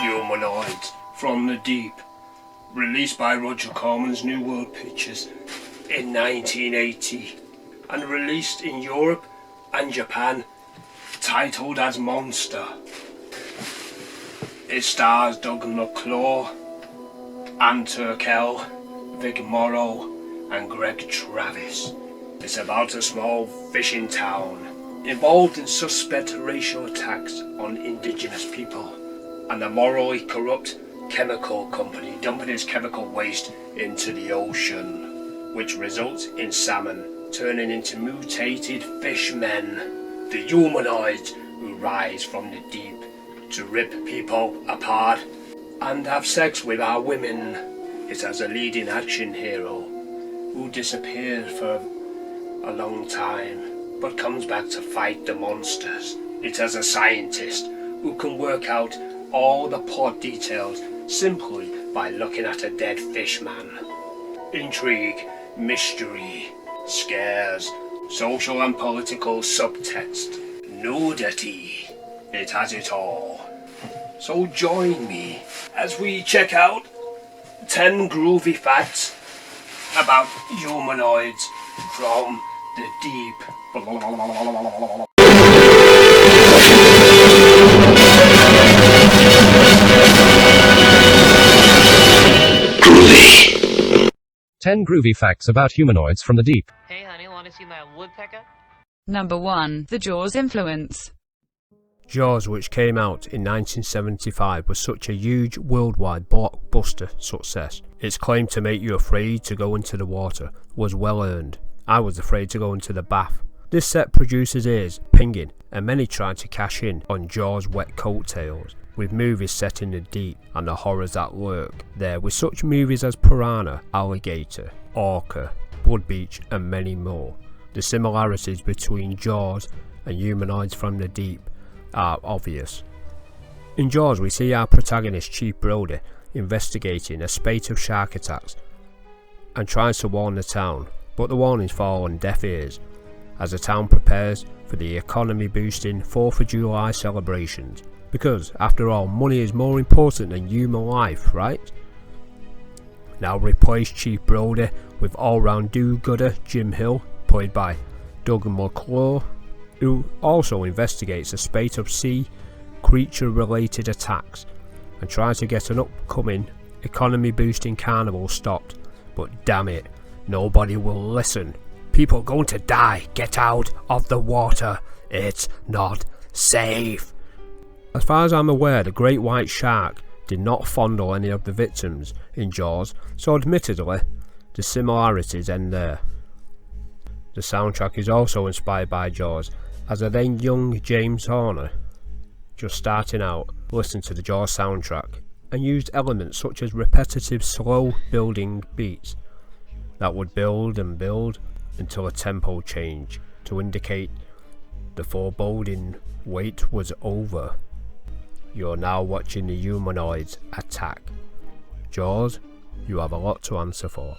Humanoids from the Deep, released by Roger Corman's New World Pictures in 1980 and released in Europe and Japan, titled as Monster. It stars Doug McClure, Anne Turkel, Vic Morrow and Greg Travis. It's about a small fishing town involved in suspect racial attacks on indigenous people and a morally corrupt chemical company dumping its chemical waste into the ocean, which results in salmon turning into mutated fishmen, the humanoids who rise from the deep to rip people apart and have sex with our women. It has a leading action hero who disappeared for a long time but comes back to fight the monsters. It has a scientist who can work out all the plot details simply by looking at a dead fish man. Intrigue, mystery, scares, social and political subtext, nudity. It has it all. So join me as we check out 10 groovy facts about humanoids from the deep. Groovy. 10 groovy facts about humanoids from the deep. Hey honey, wanna see my woodpecker? Number 1. The Jaws influence. Jaws, which came out in 1975, was such a huge worldwide blockbuster success. Its claim to make you afraid to go into the water was well earned. I was afraid to go into the bath. This set producers' ears pinging, and many tried to cash in on Jaws' wet coattails, with movies set in the deep and the horrors that lurk there, with such movies as Piranha, Alligator, Orca, Blood Beach and many more. The similarities between Jaws and Humanoids from the Deep are obvious. In Jaws we see our protagonist Chief Brody investigating a spate of shark attacks and tries to warn the town, but the warnings fall on deaf ears as the town prepares for the economy boosting 4th of July celebrations, because after all, money is more important than human life, right? Now replace Chief Brody with all-round do-gooder Jim Hill, played by Doug McClure, who also investigates a spate of sea creature related attacks and tries to get an upcoming economy boosting carnival stopped, but damn it, nobody will listen. People are going to die. Get out of the water. It's not safe. As far as I'm aware, the great white shark did not fondle any of the victims in Jaws, so admittedly the similarities end there. The soundtrack is also inspired by Jaws, as a then young James Horner, just starting out, listened to the Jaws soundtrack and used elements such as repetitive slow building beats that would build and build until a tempo change to indicate the foreboding wait was over. You're now watching the humanoids attack. Jaws, you have a lot to answer for.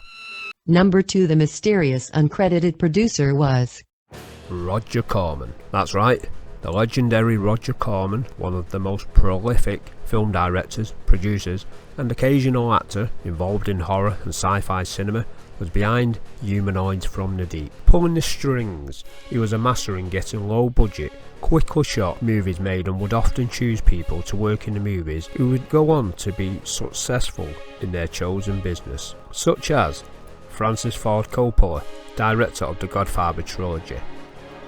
Number 2. The mysterious uncredited producer was Roger Corman. That's right, the legendary Roger Corman, one of the most prolific film directors, producers and occasional actor involved in horror and sci-fi cinema, was behind Humanoids from the Deep. Pulling the strings, he was a master in getting low budget, quickly shot movies made, and would often choose people to work in the movies who would go on to be successful in their chosen business, such as Francis Ford Coppola, director of the Godfather trilogy,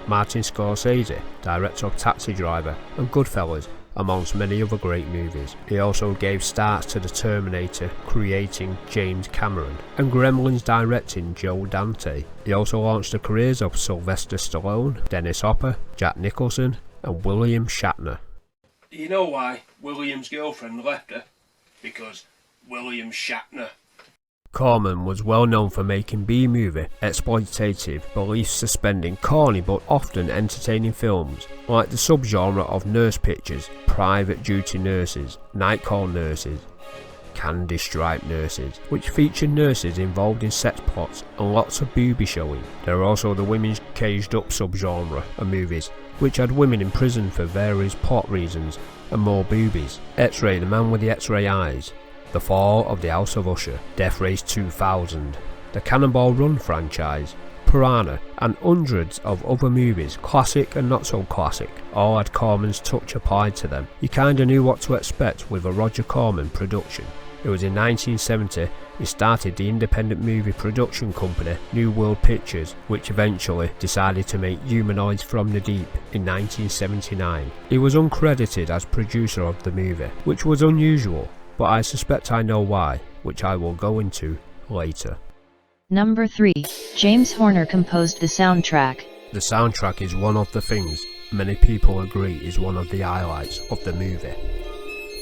Martin Scorsese, director of Taxi Driver and Goodfellas, amongst many other great movies. He also gave start to The Terminator, creating James Cameron, and Gremlins directing Joe Dante. He also launched the careers of Sylvester Stallone, Dennis Hopper, Jack Nicholson and William Shatner. You know why William's girlfriend left her? Because William Shatner. Corman was well known for making B-movie, exploitative, belief-suspending, corny but often entertaining films, like the subgenre of nurse pictures, private duty nurses, night call nurses, candy stripe nurses, which feature nurses involved in sex plots and lots of booby showing. There are also the women's caged up subgenre of movies which had women in prison for various plot reasons and more boobies. X-Ray, the Man with the X-Ray Eyes, The Fall of the House of Usher, Death Race 2000, the Cannonball Run franchise, Piranha, and hundreds of other movies, classic and not so classic, all had Corman's touch applied to them. You kinda knew what to expect with a Roger Corman production. It was in 1970 he started the independent movie production company New World Pictures, which eventually decided to make Humanoids from the Deep in 1979. He was uncredited as producer of the movie, which was unusual, but I suspect I know why, which I will go into later. Number 3. James Horner composed the soundtrack. The soundtrack is one of the things many people agree is one of the highlights of the movie.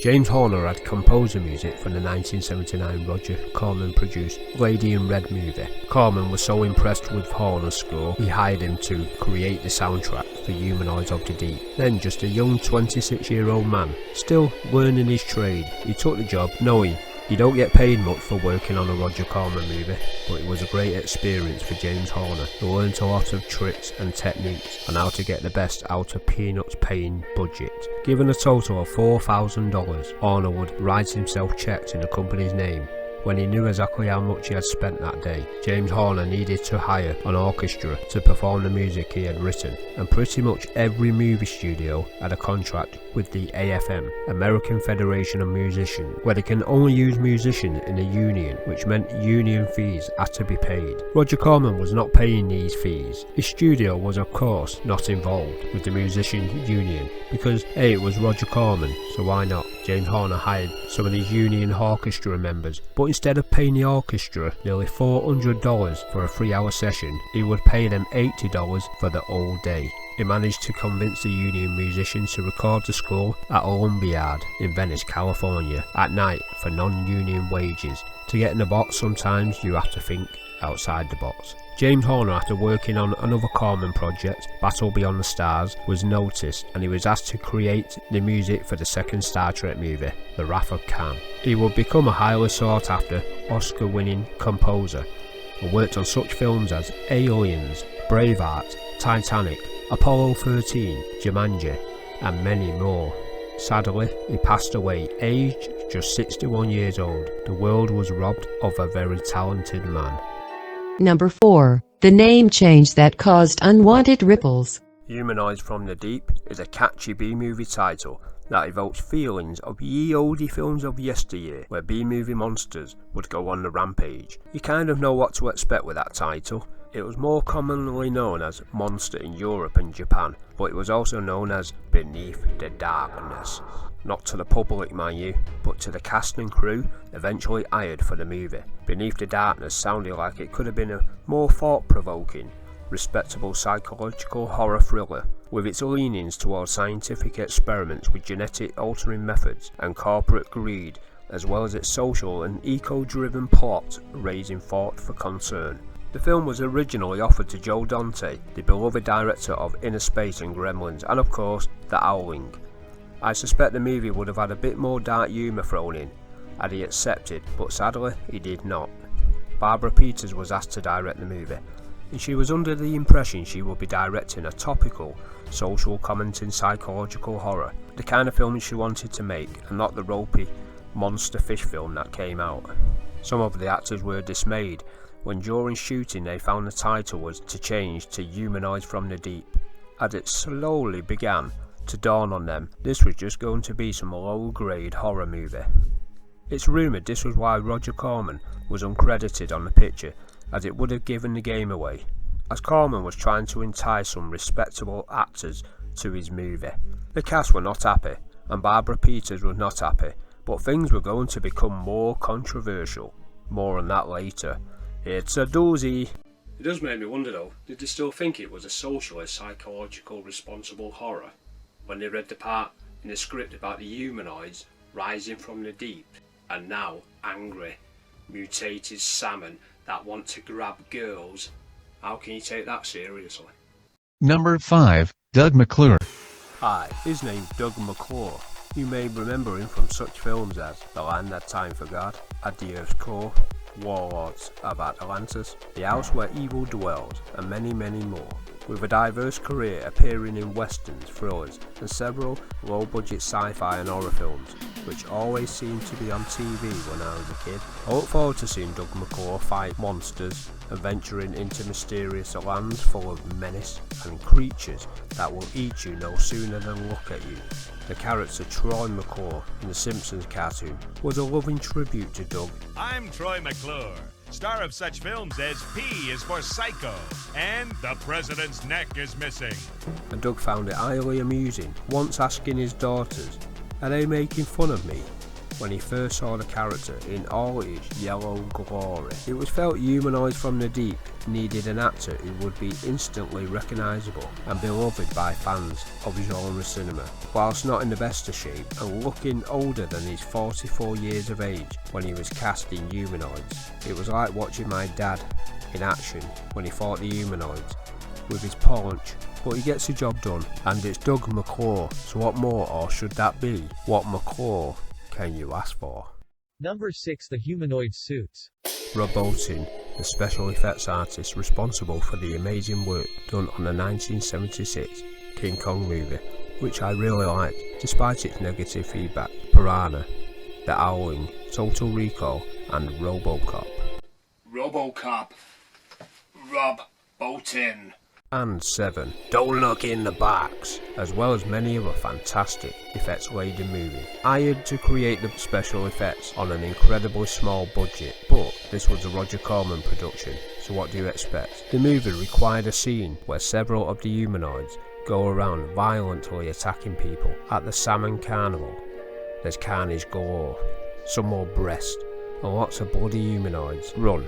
James Horner had composed the music for the 1979 Roger Corman produced Lady in Red movie. Corman was so impressed with Horner's score, he hired him to create the soundtrack for Humanoids of the Deep. Then, just a young 26-year-old man, still learning his trade, he took the job knowing you don't get paid much for working on a Roger Corman movie, but it was a great experience for James Horner, who learnt a lot of tricks and techniques on how to get the best out of Peanuts paying budget. Given a total of $4,000, Horner would write himself checks in the company's name. When he knew exactly how much he had spent that day, James Horner needed to hire an orchestra to perform the music he had written, and pretty much every movie studio had a contract with the AFM, American Federation of Musicians, where they can only use musicians in a union, which meant union fees had to be paid. Roger Corman was not paying these fees. His studio was of course not involved with the musician union, because A, it was Roger Corman, so why not? James Horner hired some of these union orchestra members, but instead of paying the orchestra nearly $400 for a 3-hour session, he would pay them $80 for the whole day. He managed to convince the union musicians to record the score at Olympiad in Venice, California, at night for non-union wages. To get in the box, sometimes you have to think outside the box. James Horner, after working on another Corman project, Battle Beyond the Stars, was noticed and he was asked to create the music for the second Star Trek movie, The Wrath of Khan. He would become a highly sought after, Oscar-winning composer and worked on such films as Aliens, Braveheart, Titanic, Apollo 13, Jumanji, and many more. Sadly, he passed away, aged just 61 years old. The world was robbed of a very talented man. Number 4. The name change that caused unwanted ripples. Humanoids from the Deep is a catchy B-movie title that evokes feelings of ye olde films of yesteryear, where B-movie monsters would go on the rampage. You kind of know what to expect with that title. It was more commonly known as Monster in Europe and Japan, but it was also known as Beneath the Darkness. Not to the public, mind you, but to the cast and crew eventually hired for the movie. Beneath the Darkness sounded like it could have been a more thought-provoking, respectable psychological horror thriller, with its leanings towards scientific experiments with genetic altering methods and corporate greed, as well as its social and eco-driven plot raising thought for concern. The film was originally offered to Joe Dante, the beloved director of Inner Space and Gremlins, and of course, The Howling. I suspect the movie would have had a bit more dark humour thrown in had he accepted, but sadly he did not. Barbara Peters was asked to direct the movie, and she was under the impression she would be directing a topical, social commenting psychological horror, the kind of film she wanted to make, and not the ropey monster fish film that came out. Some of the actors were dismayed when during shooting they found the title was to change to Humanoids from the Deep. As it slowly began to dawn on them, this was just going to be some low-grade horror movie. It's rumoured this was why Roger Corman was uncredited on the picture, as it would have given the game away, as Corman was trying to entice some respectable actors to his movie. The cast were not happy, and Barbara Peters was not happy, but things were going to become more controversial. More on that later. It's a doozy. It does make me wonder though, did they still think it was a socialist, psychological, responsible horror when they read the part in the script about the humanoids rising from the deep, and now angry, mutated salmon that want to grab girls? How can you take that seriously? Number 5. Doug McClure. Hi, his name's Doug McClure. You may remember him from such films as The Land That Time Forgot, At the Earth's Core, Warlords of Atlantis, The House Where Evil Dwells, and many, many more. with a diverse career appearing in westerns, thrillers and several low-budget sci-fi and horror films, which always seemed to be on TV when I was a kid. I look forward to seeing Doug McClure fight monsters and venturing into mysterious lands full of menace and creatures that will eat you no sooner than look at you. The character Troy McClure in the Simpsons cartoon was a loving tribute to Doug. I'm Troy McClure, star of such films as P is for Psycho and The President's Neck is Missing. And Doug found it highly amusing, once asking his daughters, "Are they making fun of me?" when he first saw the character in all its yellow glory. It was felt Humanoids from the Deep needed an actor who would be instantly recognisable and beloved by fans of genre cinema, whilst not in the best of shape and looking older than his 44 years of age when he was cast in Humanoids. It was like watching my dad in action when he fought the Humanoids with his paunch, but he gets the job done, and it's Doug McClure, so what more or should that be? What McClure can you ask for? Number 6. The Humanoid Suits. Rob Bottin, the special effects artist responsible for the amazing work done on the 1976 King Kong movie, which I really liked, despite its negative feedback. Piranha, The Howling, Total Recall and RoboCop. RoboCop, Rob Bottin. And 7, Don't Look in the Box, as well as many other fantastic effects-laden movies. Hired to create the special effects on an incredibly small budget, but this was a Roger Corman production, so what do you expect? The movie required a scene where several of the humanoids go around violently attacking people at the Salmon Carnival. There's carnage galore, some more breast, and lots of bloody humanoids. Run.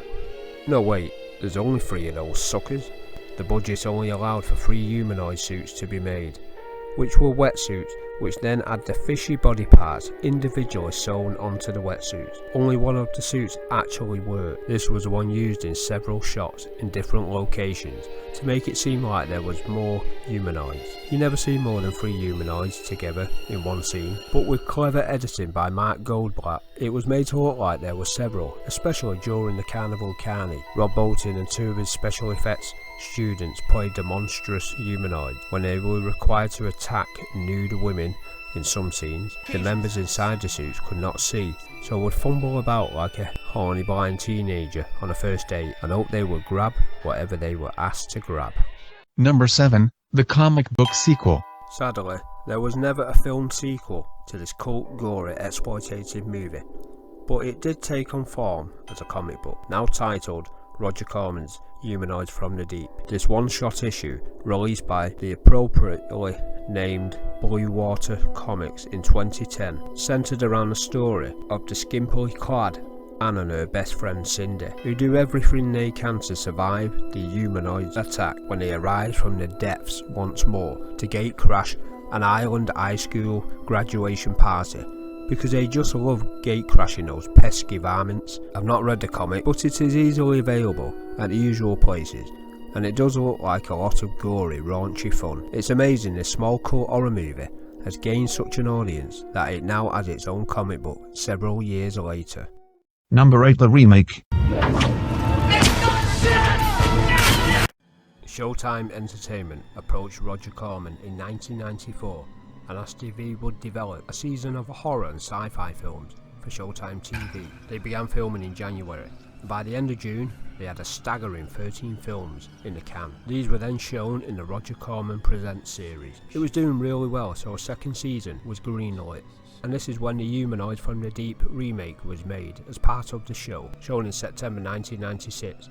No wait, there's only 3 of those suckers. The budget only allowed for 3 humanoid suits to be made, which were wetsuits, which then had the fishy body parts individually sewn onto the wetsuits. Only one of the suits actually worked. This was the one used in several shots in different locations to make it seem like there was more humanoids. You never see more than 3 humanoids together in one scene, but with clever editing by Mark Goldblatt, it was made to look like there were several, especially during the Carnival Carney. Rob Bottin and 2 of his special effects students played the monstrous humanoids when they were required to attack nude women in some scenes. The members inside the suits could not see, so would fumble about like a horny blind teenager on a first date and hope they would grab whatever they were asked to grab. Number 7. The comic book sequel. Sadly, there was never a film sequel to this cult gory exploitative movie, but it did take on form as a comic book, now titled Roger Corman's Humanoids from the Deep. This one-shot issue, released by the appropriately named Blue Water Comics in 2010, centred around the story of the skimpily clad Anne and her best friend Cindy, who do everything they can to survive the humanoids' attack when they arrive from the depths once more to gatecrash an island high school graduation party, because they just love gatecrashing those pesky varmints. I've not read the comic, but it is easily available at the usual places, and it does look like a lot of gory, raunchy fun. It's amazing this small cult horror movie has gained such an audience that it now has its own comic book several years later. Number 8. The remake. Showtime Entertainment approached Roger Corman in 1994 and asked if he would develop a season of horror and sci-fi films for Showtime TV. They began filming in January, and by the end of June they had a staggering 13 films in the can. These were then shown in the Roger Corman Presents series. It was doing really well, so a second season was greenlit, and this is when the Humanoids from the Deep remake was made as part of the show, shown in September 1996.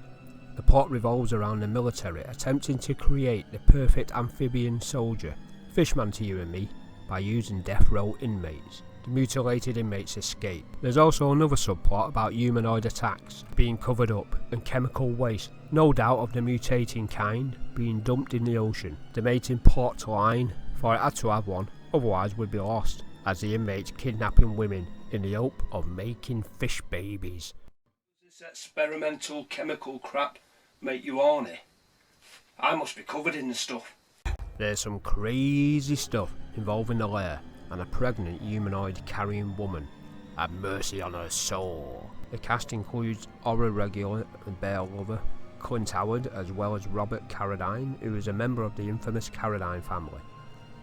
The plot revolves around the military attempting to create the perfect amphibian soldier, Fishman to you and me, by using death row inmates. The mutilated inmates escape. There's also another subplot about humanoid attacks being covered up and chemical waste, no doubt of the mutating kind, being dumped in the ocean. The mating plot line, for it had to have one, otherwise we'd be lost, as the inmates kidnapping women in the hope of making fish babies. Does this experimental chemical crap make you horny? I must be covered in the stuff. There's some crazy stuff involving the lair and a pregnant humanoid carrying woman. Have mercy on her soul. The cast includes horror regular and bear lover Clint Howard, as well as Robert Carradine, who is a member of the infamous Carradine family,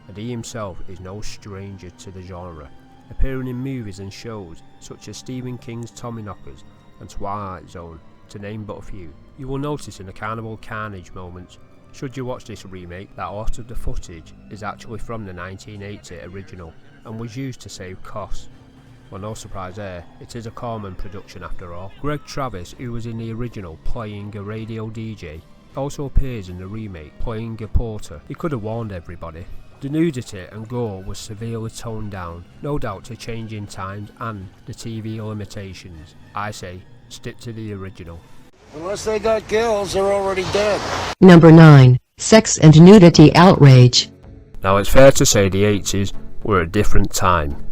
and he himself is no stranger to the genre, appearing in movies and shows such as Stephen King's Tommyknockers and Twilight Zone, to name but a few. You will notice in the Carnival Carnage moments, should you watch this remake, that a lot of the footage is actually from the 1980 original and was used to save costs. Well, no surprise there, it is a Corman production after all. Greg Travis, who was in the original playing a radio DJ, also appears in the remake playing a porter. He could have warned everybody. The nudity and gore was severely toned down, no doubt to changing times and the TV limitations. I say, stick to the original. Unless they got gills, they're already dead. Number 9. Sex and Nudity Outrage. Now it's fair to say the 80s were a different time.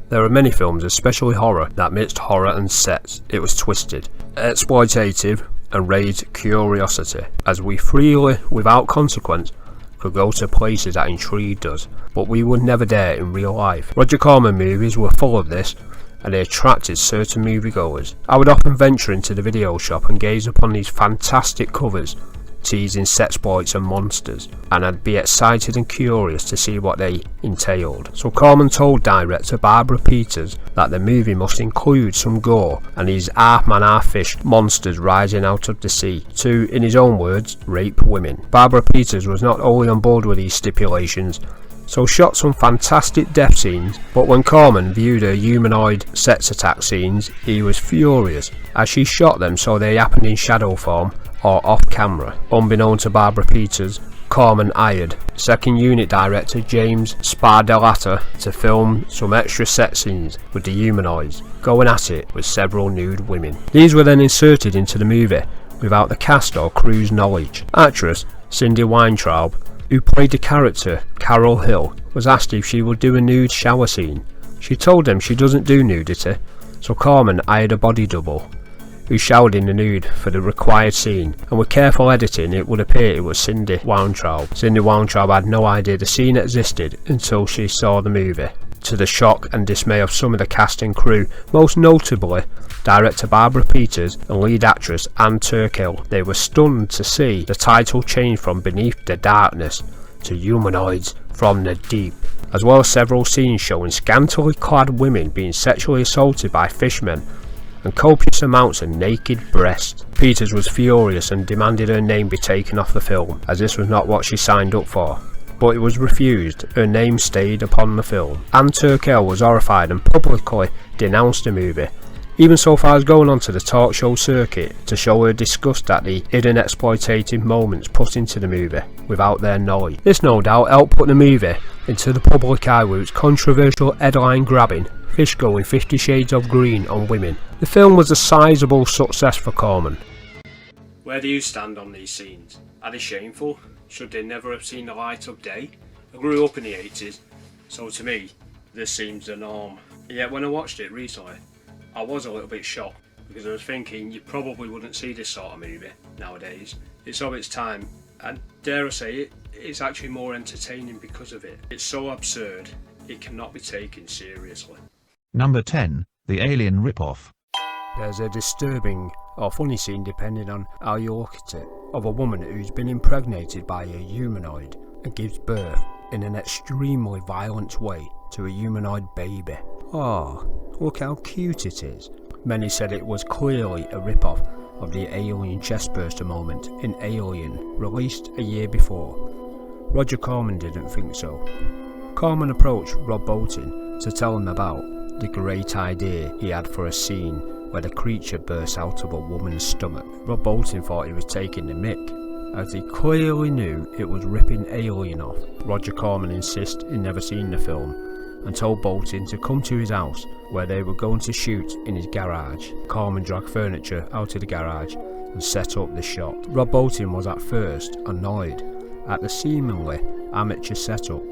There are many films, especially horror, that mixed horror and sex. It was twisted, exploitative, and raised curiosity, as we freely, without consequence, could go to places that intrigued us, but we would never dare in real life. Roger Corman movies were full of this, and they attracted certain moviegoers. I would often venture into the video shop and gaze upon these fantastic covers, teasing sexploits and monsters, and I'd be excited and curious to see what they entailed. So Corman told director Barbara Peters that the movie must include some gore and these half-man half-fish monsters rising out of the sea to, in his own words, rape women. Barbara Peters was not only on board with these stipulations, so shot some fantastic death scenes, but when Corman viewed her humanoid sex attack scenes, he was furious, as she shot them so they happened in shadow form or off camera. Unbeknown to Barbara Peters, Corman hired second unit director James Spardelata to film some extra sex scenes with the humanoids, going at it with several nude women. These were then inserted into the movie without the cast or crew's knowledge. Actress Cindy Weintraub, who played the character Carol Hill, was asked if she would do a nude shower scene. She told them she doesn't do nudity, so Corman hired a body double, who showered in the nude for the required scene, and with careful editing it would appear it was Cindy Weintraub. Cindy Weintraub had no idea the scene existed until she saw the movie, to the shock and dismay of some of the cast and crew, most notably director Barbara Peters and lead actress Anne Turkel. They were stunned to see the title change from Beneath the Darkness to Humanoids from the Deep, as well as several scenes showing scantily clad women being sexually assaulted by fishmen and copious amounts of naked breasts. Peters was furious and demanded her name be taken off the film, as this was not what she signed up for, but it was refused. Her name stayed upon the film. Anne Turkel was horrified and publicly denounced the movie, even so far as going onto the talk show circuit to show her disgust at the hidden exploitative moments put into the movie without their knowledge. This no doubt helped put the movie into the public eye with its controversial headline grabbing fish going 50 shades of green on women. The film was a sizable success for Corman. Where do you stand on these scenes? Are they shameful? Should they never have seen the light of day? I grew up in the 80s, so to me, this seems the norm. Yet when I watched it recently, I was a little bit shocked, because I was thinking you probably wouldn't see this sort of movie nowadays. It's of its time, and dare I say it, it's actually more entertaining because of it. It's so absurd, it cannot be taken seriously. Number 10. The Alien Ripoff. There's a disturbing or funny scene, depending on how you look at it, of a woman who's been impregnated by a humanoid and gives birth in an extremely violent way to a humanoid baby. Oh, look how cute it is. Many said it was clearly a rip-off of the alien chestburster moment in Alien, released a year before. Roger Corman didn't think so. Corman approached Rob Bottin to tell him about the great idea he had for a scene where the creature bursts out of a woman's stomach. Rob Bottin thought he was taking the mick, as he clearly knew it was ripping Alien off. Roger Corman insisted he'd never seen the film and told Bottin to come to his house, where they were going to shoot in his garage. Corman dragged furniture out of the garage and set up the shot. Rob Bottin was at first annoyed at the seemingly amateur setup,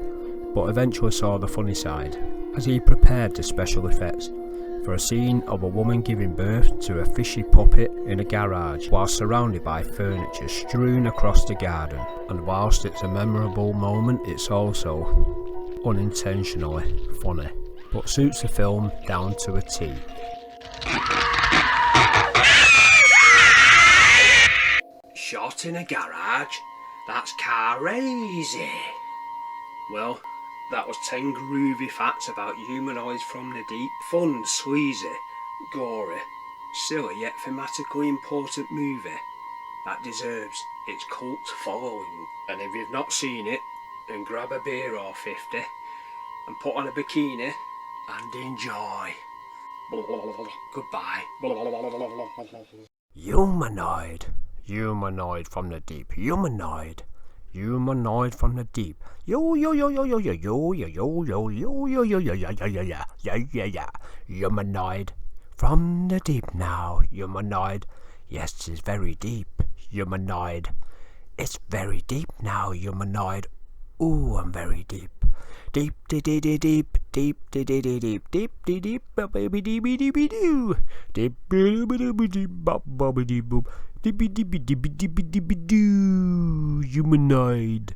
but eventually saw the funny side as he prepared the special effects for a scene of a woman giving birth to a fishy puppet in a garage while surrounded by furniture strewn across the garden. And whilst it's a memorable moment, it's also unintentionally funny, but suits the film down to a T. in a garage? That's crazy. Well, that was 10 groovy facts about humanoids from the deep. Fun, sleazy, gory, silly yet thematically important movie that deserves its cult following. And if you've not seen it, then grab a beer or 50 and put on a bikini and enjoy. Goodbye. Humanoid. Humanoid from the deep. Humanoid. Humanoid from the deep. Yo yo yo yo yo yo yo yo yo yo yo yo yo yo yo yo yo yo. Humanoid from the deep now. Humanoid. Yes, it's very deep. Humanoid. It's very deep now. Humanoid. Ooh, I'm very deep. Deep de de de deep. Deep de de de deep. Deep de deep. Baby dee dee dee doo. Deep de de de deep. Bobby dee boop. Deep dee dee dee doo. Humanoid.